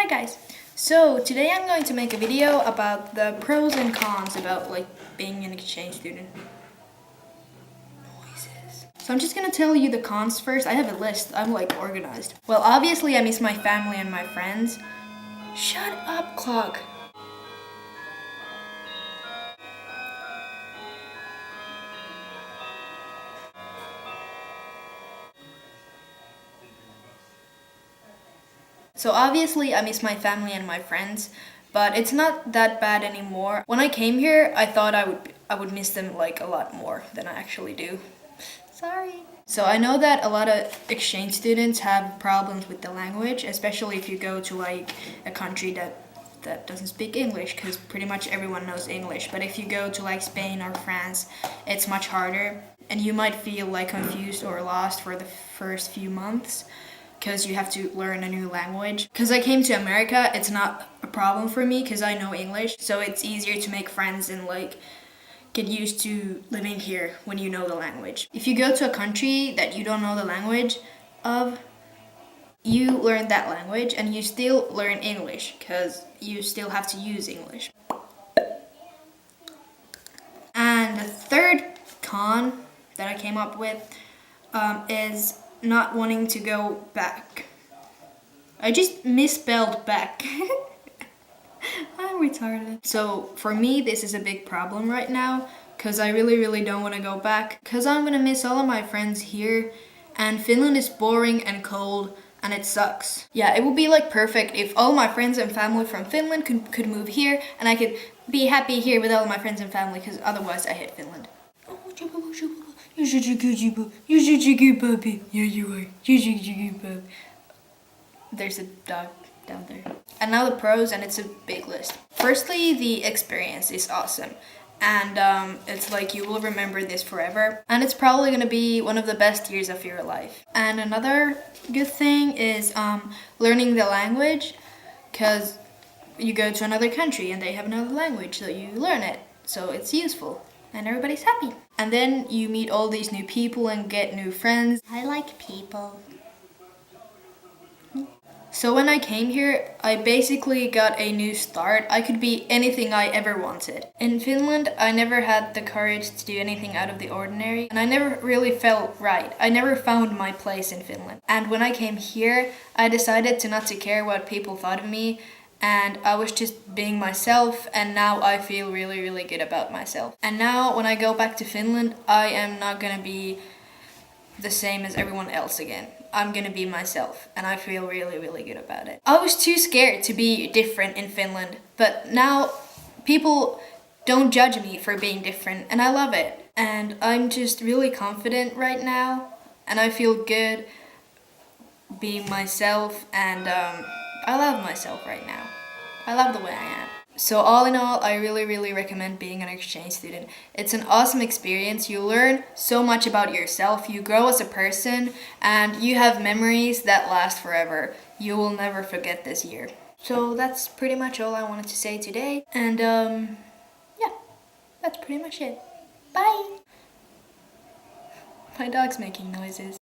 Hi guys! So today I'm going to make a video about the pros and cons about being an exchange student. Noises. So I'm just gonna tell you the cons first. I have a list. I'm organized. Well, obviously I miss my family and my friends. Shut up, clock. So obviously I miss my family and my friends, but it's not that bad anymore. When I came here, I thought I would miss them a lot more than I actually do. Sorry. So I know that a lot of exchange students have problems with the language, especially if you go to a country that doesn't speak English, because pretty much everyone knows English. But if you go to Spain or France, it's much harder, and you might feel confused or lost for the first few months because you have to learn a new language. Because I came to America, it's not a problem for me because I know English, so it's easier to make friends and get used to living here when you know the language. If you go to a country that you don't know the language of, you learn that language and you still learn English because you still have to use English. And the third con that I came up with is not wanting to go back. I just misspelled back. I'm retarded. So for me, this is a big problem right now because I really don't want to go back because I'm gonna miss all of my friends here, and Finland is boring and cold and it sucks. Yeah, it would be perfect if all my friends and family from Finland could move here and I could be happy here with all my friends and family, because otherwise I hate Finland. You're such a good puppy. Yeah, you are. You're such a good puppy. There's a dog down there. And now the pros, and it's a big list. Firstly, the experience is awesome. And it's you will remember this forever. And it's probably gonna be one of the best years of your life. And another good thing is learning the language, because you go to another country and they have another language, so you learn it. So it's useful. And everybody's happy. And then you meet all these new people and get new friends. I like people. So when I came here, I basically got a new start. I could be anything I ever wanted. In Finland, I never had the courage to do anything out of the ordinary, and I never really felt right. I never found my place in Finland. And when I came here, I decided to not to care what people thought of me, and I was just being myself, and now I feel really good about myself. And now when I go back to Finland, I am not gonna be the same as everyone else again. I'm gonna be myself, and I feel really good about it. I was too scared to be different in Finland, but now people don't judge me for being different, and I love it. And I'm just really confident right now, and I feel good being myself, and I love myself right now. I love the way I am. So all in all, I really recommend being an exchange student. It's an awesome experience. You learn so much about yourself, you grow as a person, and you have memories that last forever. You will never forget this year. So that's pretty much all I wanted to say today. And yeah, that's pretty much it. Bye! My dog's making noises.